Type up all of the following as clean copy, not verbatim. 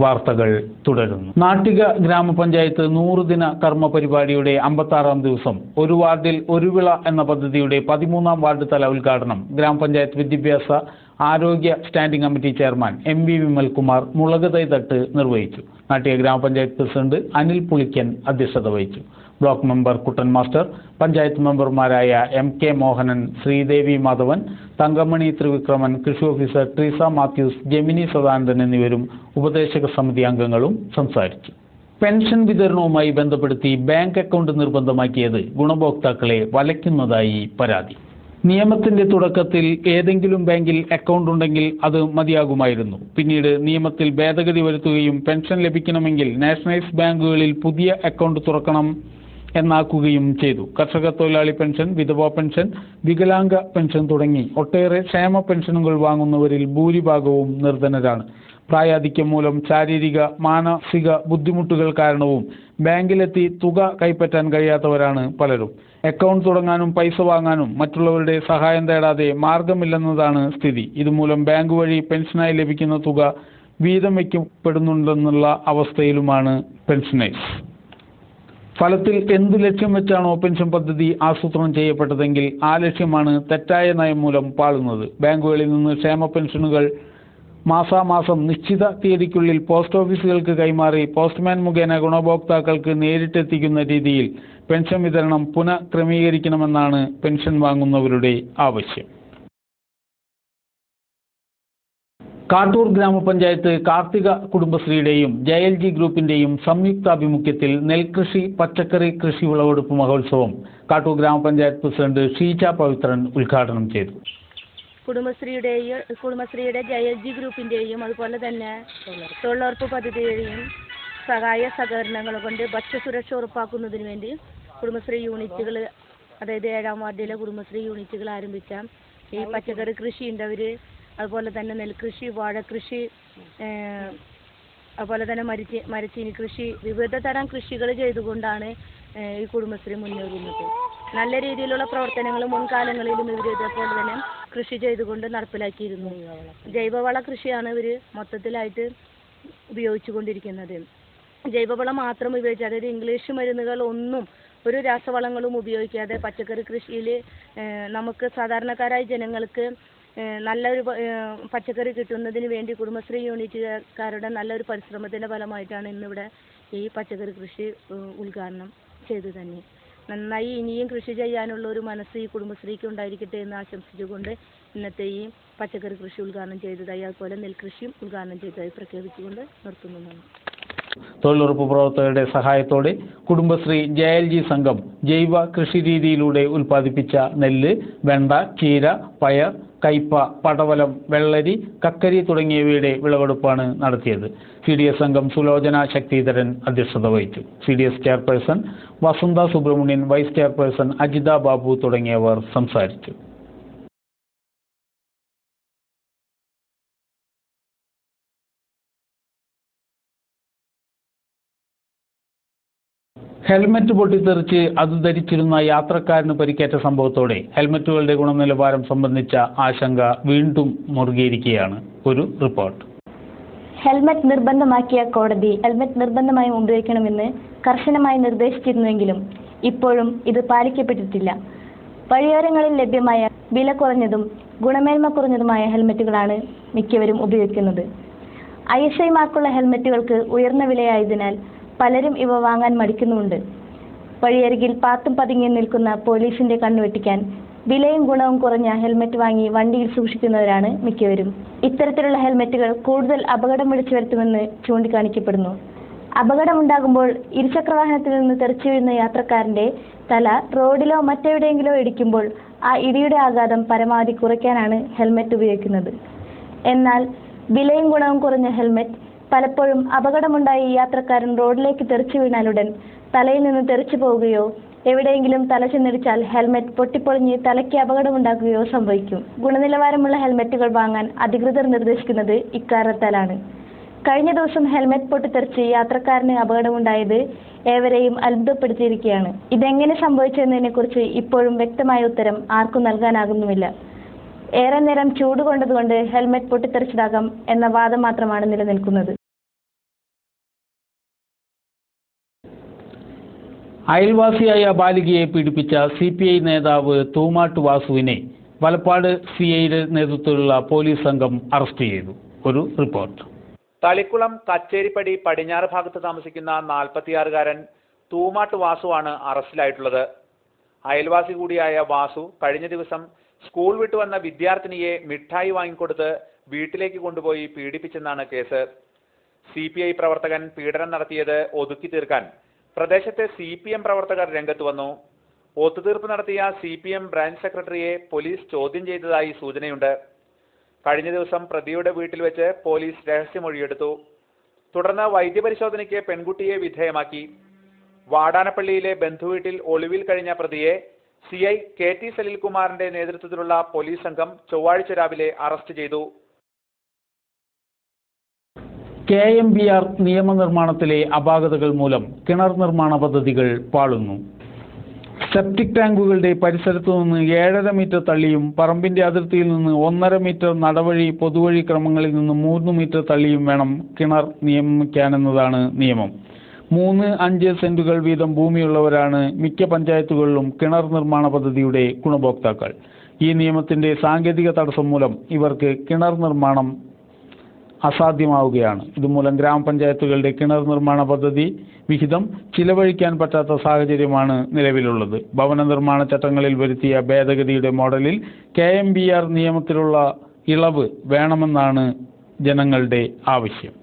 വാർത്തകൾ തുടരുന്നു. നാട്ടിക ഗ്രാമപഞ്ചായത്ത് 100 ദിന കർമ്മ പരിപാടിയുടെ 56ാം ദിവസം ഒരു വാർഡിൽ ഒരു വിള എന്ന പദ്ധതിയുടെ 13ാം വാർഡ് തല ഉദ്ഘാടനം ഗ്രാമപഞ്ചായത്ത് വിദ്യാഭ്യാസ ആരോഗ്യ standing committee chairman MV Vimalkumar മുളക് തൈ തട്ട് നിർവഹിച്ചു. നാട്ടിക ഗ്രാമപഞ്ചായത്ത് പ്രസിഡന്റ് അനിൽ പുളിക്കൻ അധ്യക്ഷത വഹിച്ചു. ബ്ലോക്ക് മെമ്പർ കുട്ടൻ മാസ്റ്റർ, പഞ്ചായത്ത് മെമ്പർമാരായ MK മോഹനൻ, ശ്രീദേവി മാധവൻ, തങ്കമണി ത്രിവിക്രമൻ, കൃഷി ഓഫീസർ ട്രീസ മാത്യൂസ്, ജെമിനി സദാനന്ദൻ എന്നിവരും ഉപദേശക സമിതി അംഗങ്ങളും സംസാരിച്ചു. പെൻഷൻ വിതരണവുമായി ബന്ധപ്പെടുത്തി ബാങ്ക് അക്കൗണ്ട് നിർബന്ധമാക്കിയത് ഗുണഭോക്താക്കളെ വലയ്ക്കുന്നതായി പരാതി. നിയമത്തിന്റെ തുടക്കത്തിൽ ഏതെങ്കിലും ബാങ്കിൽ അക്കൗണ്ട് ഉണ്ടെങ്കിൽ അത് മതിയാകുമായിരുന്നു. പിന്നീട് നിയമത്തിൽ ഭേദഗതി വരുത്തുകയും പെൻഷൻ ലഭിക്കണമെങ്കിൽ നാഷണലൈസ്ഡ് ബാങ്കുകളിൽ പുതിയ അക്കൗണ്ട് തുറക്കണം എന്നാക്കുകയും ചെയ്തു. കർഷക തൊഴിലാളി പെൻഷൻ, വിധവാ പെൻഷൻ, വികലാംഗ പെൻഷൻ തുടങ്ങി ഒട്ടേറെ ക്ഷേമ പെൻഷനുകൾ വാങ്ങുന്നവരിൽ ഭൂരിഭാഗവും നിർധനരാണ്. പ്രായാധിക്യം മൂലം ശാരീരിക മാനസിക ബുദ്ധിമുട്ടുകൾ കാരണവും ബാങ്കിലെത്തി തുക കൈപ്പറ്റാൻ കഴിയാത്തവരാണ് പലരും. അക്കൗണ്ട് തുടങ്ങാനും പൈസ വാങ്ങാനും മറ്റുള്ളവരുടെ സഹായം തേടാതെ മാർഗമില്ലെന്നതാണ് സ്ഥിതി. ഇതുമൂലം ബാങ്ക് വഴി പെൻഷനായി ലഭിക്കുന്ന തുക വീതം വയ്ക്കപ്പെടുന്നുണ്ടെന്നുള്ള അവസ്ഥയിലുമാണ് പെൻഷനേഴ്സ്. ഫലത്തിൽ എന്തു ലക്ഷ്യം വെച്ചാണോ പെൻഷൻ പദ്ധതി ആസൂത്രണം ചെയ്യപ്പെട്ടതെങ്കിൽ ആ ലക്ഷ്യമാണ് തെറ്റായ നയം മൂലം പാളുന്നത്. ബാങ്കുകളിൽ നിന്ന് ക്ഷേമ പെൻഷനുകൾ മാസാമാസം നിശ്ചിത തീയതിക്കുള്ളിൽ പോസ്റ്റ് ഓഫീസുകൾക്ക് കൈമാറി പോസ്റ്റ്മാൻ മുഖേന ഗുണഭോക്താക്കൾക്ക് നേരിട്ടെത്തിക്കുന്ന രീതിയിൽ പെൻഷൻ വിതരണം പുനഃക്രമീകരിക്കണമെന്നാണ് പെൻഷൻ വാങ്ങുന്നവരുടെ ആവശ്യം. കാട്ടൂർ ഗ്രാമപഞ്ചായത്ത് കാർത്തിക കുടുംബശ്രീയുടെയും JLG ഗ്രൂപ്പിന്റെയും സംയുക്താഭിമുഖ്യത്തിൽ നെൽകൃഷി പച്ചക്കറി കൃഷി വിളവെടുപ്പ് മഹോത്സവം കാട്ടൂർ ഗ്രാമപഞ്ചായത്ത് പ്രസിഡന്റ് ഷീജ പവിത്രൻ ഉദ്ഘാടനം ചെയ്തു. കുടുംബശ്രീയുടെ JLG ഗ്രൂപ്പിന്റെയും അതുപോലെ തന്നെ തൊഴിലുറപ്പ് പദ്ധതിയുടെയും സഹായ സഹകരണങ്ങൾ കൊണ്ട് ഭക്ഷ്യസുരക്ഷ ഉറപ്പാക്കുന്നതിന് വേണ്ടി കുടുംബശ്രീ യൂണിറ്റുകൾ, അതായത് 7ാം വാർഡിലെ കുടുംബശ്രീ യൂണിറ്റുകൾ ആരംഭിച്ച ഈ പച്ചക്കറി കൃഷി ഉണ്ടവർ, അതുപോലെ തന്നെ നെൽകൃഷി, വാഴക്കൃഷി, അതുപോലെ തന്നെ മരച്ചീനി കൃഷി, വിവിധ തരം കൃഷികൾ ചെയ്തുകൊണ്ടാണ് ഈ കുടുംബശ്രീ മുന്നേറുന്നത്. നല്ല രീതിയിലുള്ള പ്രവർത്തനങ്ങൾ മുൻകാലങ്ങളിലും ഇവർ ഇതേപോലെ തന്നെ കൃഷി ചെയ്തുകൊണ്ട് നടപ്പിലാക്കിയിരുന്നു. ജൈവവള കൃഷിയാണ് ഇവർ മൊത്തത്തിലായിട്ട് ഉപയോഗിച്ചു കൊണ്ടിരിക്കുന്നത്. ജൈവവളം മാത്രം ഉപയോഗിച്ച്, അതായത് ഇംഗ്ലീഷ് മരുന്നുകൾ ഒന്നും ഒരു രാസവളങ്ങളും ഉപയോഗിക്കാതെ പച്ചക്കറി കൃഷിയിൽ നമുക്ക് സാധാരണക്കാരായ ജനങ്ങൾക്ക് നല്ലൊരു പച്ചക്കറി കിട്ടുന്നതിന് വേണ്ടി കുടുംബശ്രീ യൂണിറ്റുകാരുടെ നല്ലൊരു പരിശ്രമത്തിൻ്റെ ഫലമായിട്ടാണ് ഇന്നിവിടെ ഈ പച്ചക്കറി കൃഷി ഉദ്ഘാടനം ചെയ്തു തന്നെ. നന്നായി ഇനിയും കൃഷി ചെയ്യാനുള്ള ഒരു മനസ്സ് ഈ കുടുംബശ്രീക്ക് ഉണ്ടായിരിക്കട്ടെ എന്ന് ആശംസിച്ചുകൊണ്ട് ഇന്നത്തെ ഈ പച്ചക്കറി കൃഷി ഉദ്ഘാടനം ചെയ്തതായി, അതുപോലെ നെൽകൃഷിയും ഉദ്ഘാടനം ചെയ്തതായി പ്രഖ്യാപിച്ചുകൊണ്ട് നിർത്തുന്നു. തൊഴിലുറപ്പ് പ്രവർത്തകരുടെ സഹായത്തോടെ കുടുംബശ്രീ JLG സംഘം ജൈവ കൃഷി രീതിയിലൂടെ ഉൽപ്പാദിപ്പിച്ച നെല്ല്, വെണ്ട, ചീര, പയർ, കയ്പ, പടവലം, വെള്ളരി, കക്കരി തുടങ്ങിയവയുടെ വിളവെടുപ്പാണ് നടത്തിയത്. CDS അംഗം സുലോചന ശക്തിധരൻ അധ്യക്ഷത വഹിച്ചു. CDS ചെയർപേഴ്സൺ വസന്ത സുബ്രഹ്മണ്യൻ, വൈസ് ചെയർപേഴ്സൺ അജിത ബാബു തുടങ്ങിയവർ സംസാരിച്ചു. ഹെൽമറ്റ് പൊട്ടിത്തെറിച്ച് അത് ധരിച്ചിരുന്ന യാത്രക്കാരന് പരിക്കേറ്റ സംഭവത്തോടെ ഹെൽമറ്റുകളുടെ ഗുണനിലവാരം സംബന്ധിച്ച ആശങ്ക വീണ്ടും മുറുകിയിരിക്കുകയാണ്. ഒരു റിപ്പോർട്ട്. ഹെൽമറ്റ് നിർബന്ധമാക്കിയ കോടതി ഹെൽമറ്റ് നിർബന്ധമായും ഉപയോഗിക്കണമെന്ന് കർശനമായി നിർദ്ദേശിച്ചിരുന്നുവെങ്കിലും ഇപ്പോഴും ഇത് പാലിക്കപ്പെട്ടിട്ടില്ല. വഴിയോരങ്ങളിൽ ലഭ്യമായ വില കുറഞ്ഞതും ഗുണമേന്മ കുറഞ്ഞതുമായ ഹെൽമറ്റുകളാണ് മിക്കവരും ഉപയോഗിക്കുന്നത്. ISI മാർക്കുള്ള ഹെൽമറ്റുകൾക്ക് ഉയർന്ന വിലയായതിനാൽ പലരും ഇവ വാങ്ങാൻ മടിക്കുന്നുമുണ്ട്. വഴിയരികിൽ പാത്തും പതുങ്ങിയും നിൽക്കുന്ന പോലീസിന്റെ കണ്ണുവെട്ടിക്കാൻ വിലയും ഗുണവും കുറഞ്ഞ ഹെൽമറ്റ് വാങ്ങി വണ്ടിയിൽ സൂക്ഷിക്കുന്നവരാണ് മിക്കവരും. ഇത്തരത്തിലുള്ള ഹെൽമറ്റുകൾ കൂടുതൽ അപകടം വിളിച്ചു വരുത്തുമെന്ന് ചൂണ്ടിക്കാണിക്കപ്പെടുന്നു. അപകടമുണ്ടാകുമ്പോൾ ഇരുചക്രവാഹനത്തിൽ നിന്ന് തെറിച്ചു വീഴുന്ന യാത്രക്കാരന്റെ തല റോഡിലോ മറ്റെവിടെയെങ്കിലോ ഇടിക്കുമ്പോൾ ആ ഇടിയുടെ ആഘാതം പരമാവധി കുറയ്ക്കാനാണ് ഹെൽമറ്റ് ഉപയോഗിക്കുന്നത്. എന്നാൽ വിലയും ഗുണവും കുറഞ്ഞ ഹെൽമറ്റ് പലപ്പോഴും അപകടമുണ്ടായി യാത്രക്കാരൻ റോഡിലേക്ക് തെറിച്ചു വീണാലുടൻ തലയിൽ നിന്ന് തെറിച്ചു പോവുകയോ എവിടെയെങ്കിലും തല ചെന്നിടിച്ചാൽ ഹെൽമറ്റ് പൊട്ടിപ്പൊളിഞ്ഞ് തലയ്ക്ക് അപകടമുണ്ടാക്കുകയോ സംഭവിക്കും. ഗുണനിലവാരമുള്ള ഹെൽമറ്റുകൾ വാങ്ങാൻ അധികൃതർ നിർദ്ദേശിക്കുന്നത് ഇക്കാരണത്താലാണ്. കഴിഞ്ഞ ദിവസം ഹെൽമറ്റ് പൊട്ടിത്തെറിച്ച് യാത്രക്കാരന് അപകടമുണ്ടായത് ഏവരെയും അത്ഭുതപ്പെടുത്തിയിരിക്കുകയാണ്. ഇതെങ്ങനെ സംഭവിച്ചെന്നതിനെക്കുറിച്ച് ഇപ്പോഴും വ്യക്തമായ ഉത്തരം ആർക്കും നൽകാനാകുന്നുമില്ല. ഏറെ നേരം ചൂട് കൊണ്ടതുകൊണ്ട് ഹെൽമറ്റ് പൊട്ടിത്തെറിച്ചതാകാം എന്ന വാദം മാത്രമാണ് നിലനിൽക്കുന്നത്. അയൽവാസിയായ ബാലികയെ പീഡിപ്പിച്ച CPI നേതാവ് തൂമാട്ട് വാസുവിനെ വലപ്പാട് CIയുടെ നേതൃത്വത്തിലുള്ള പോലീസ് സംഘം അറസ്റ്റ് ചെയ്തു. ഒരു റിപ്പോർട്ട്. തളിക്കുളം കച്ചേരിപ്പടി പടിഞ്ഞാറ് ഭാഗത്ത് താമസിക്കുന്ന 46-കാരൻ തൂമാട്ട് വാസുവാണ് അറസ്റ്റിലായിട്ടുള്ളത്. അയൽവാസി കൂടിയായ വാസു കഴിഞ്ഞ ദിവസം സ്കൂൾ വിട്ടുവന്ന വിദ്യാർത്ഥിനിയെ മിഠായി വാങ്ങിക്കൊടുത്ത് വീട്ടിലേക്ക് കൊണ്ടുപോയി പീഡിപ്പിച്ചെന്നാണ് കേസ്. CPI പ്രവർത്തകൻ പീഡനം നടത്തിയത് ഒതുക്കി തീർക്കാൻ പ്രദേശത്തെ CPM പ്രവർത്തകർ രംഗത്ത് വന്നു. ഒത്തുതീർപ്പ് നടത്തിയ CPM ബ്രാഞ്ച് സെക്രട്ടറിയെ പോലീസ് ചോദ്യം ചെയ്തതായി സൂചനയുണ്ട്. കഴിഞ്ഞ ദിവസം പ്രതിയുടെ വീട്ടിൽ വെച്ച് പോലീസ് രഹസ്യമൊഴിയെടുത്തു. തുടർന്ന് വൈദ്യപരിശോധനയ്ക്ക് പെൺകുട്ടിയെ വിധേയമാക്കി. വാടാനപ്പള്ളിയിലെ ബന്ധുവീട്ടിൽ ഒളിവിൽ കഴിഞ്ഞ പ്രതിയെ CI KT സലിൽകുമാറിന്റെ നേതൃത്വത്തിലുള്ള പോലീസ് സംഘം ചൊവ്വാഴ്ച രാവിലെ അറസ്റ്റ് ചെയ്തു. KMBR നിയമനിർമ്മാണത്തിലെ അപാകതകൾ മൂലം കിണർ നിർമ്മാണ പദ്ധതികൾ പാളുന്നു. സെപ്റ്റിക് ടാങ്കുകളുടെ പരിസരത്തു നിന്ന് 7.5 മീറ്റർ തള്ളിയും പറമ്പിന്റെ അതിർത്തിയിൽ നിന്ന് 1.5 മീറ്റർ നടവഴി പൊതുവഴി ക്രമങ്ങളിൽ നിന്ന് 3 മീറ്റർ തള്ളിയും വേണം കിണർ നിയമിക്കാനെന്നതാണ് നിയമം. 3-5 സെന്റുകൾ വീതം ഭൂമിയുള്ളവരാണ് മിക്ക പഞ്ചായത്തുകളിലും കിണർ നിർമ്മാണ പദ്ധതിയുടെ ഗുണഭോക്താക്കൾ. ഈ നിയമത്തിന്റെ സാങ്കേതിക തടസ്സം മൂലം ഇവർക്ക് കിണർ നിർമ്മാണം അസാധ്യമാവുകയാണ്. ഇതുമൂലം ഗ്രാമപഞ്ചായത്തുകളുടെ കിണർ നിർമ്മാണ പദ്ധതി വിഹിതം ചിലവഴിക്കാൻ പറ്റാത്ത സാഹചര്യമാണ് നിലവിലുള്ളത്. ഭവന നിർമ്മാണ ചട്ടങ്ങളിൽ വരുത്തിയ ഭേദഗതിയുടെ മോഡലിൽ KMBR നിയമത്തിലുള്ള ഇളവ് വേണമെന്നാണ് ജനങ്ങളുടെ ആവശ്യം.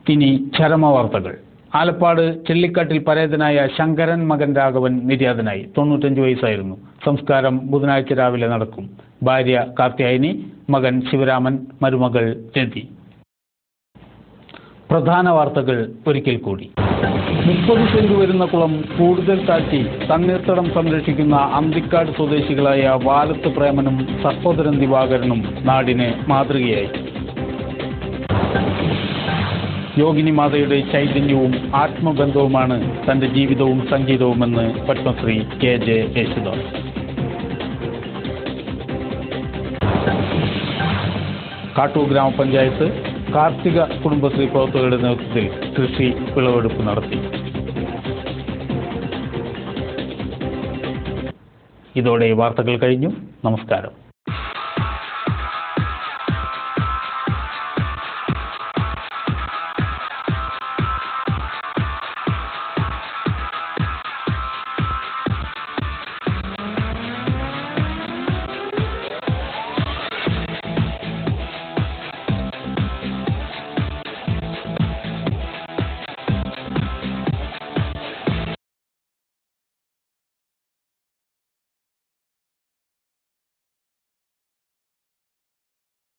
ഇനി ചരമവാർത്തകൾ. ആലപ്പാട് ചെള്ളിക്കാട്ടിൽ പരേതനായ ശങ്കരൻ മകൻ രാഘവൻ നിര്യാതനായി. 95 വയസ്സായിരുന്നു. സംസ്കാരം ബുധനാഴ്ച രാവിലെ നടക്കും. ഭാര്യ കാർത്യായനി, മകൻ ശിവരാമൻ, മരുമകൾ രതി. പ്രധാന വാർത്തകൾ ഒരിക്കൽ കൂടി. 30 സെന്റ് വരുന്ന കുളം കൂടുതൽ താഴ്ത്തി തണ്ണീർത്തടം സംരക്ഷിക്കുന്ന അന്തിക്കാട് സ്വദേശികളായ വാലത്ത് പ്രേമനും സഹോദരൻ ദിവാകരനും നാടിന് മാതൃകയായി. യോഗിനി മാതയുടെ ചൈതന്യവും ആത്മബന്ധവുമാണ് തന്റെ ജീവിതവും സംഗീതവുമെന്ന് പത്മശ്രീ KJ യേശുദാസ്. കാട്ടൂർ ഗ്രാമപഞ്ചായത്ത് കാർത്തിക കുടുംബശ്രീ പ്രവർത്തകരുടെ നേതൃത്വത്തിൽ കൃഷി വിളവെടുപ്പ് നടത്തി. ഇതോടെ വാർത്തകൾ കഴിഞ്ഞു. നമസ്കാരം.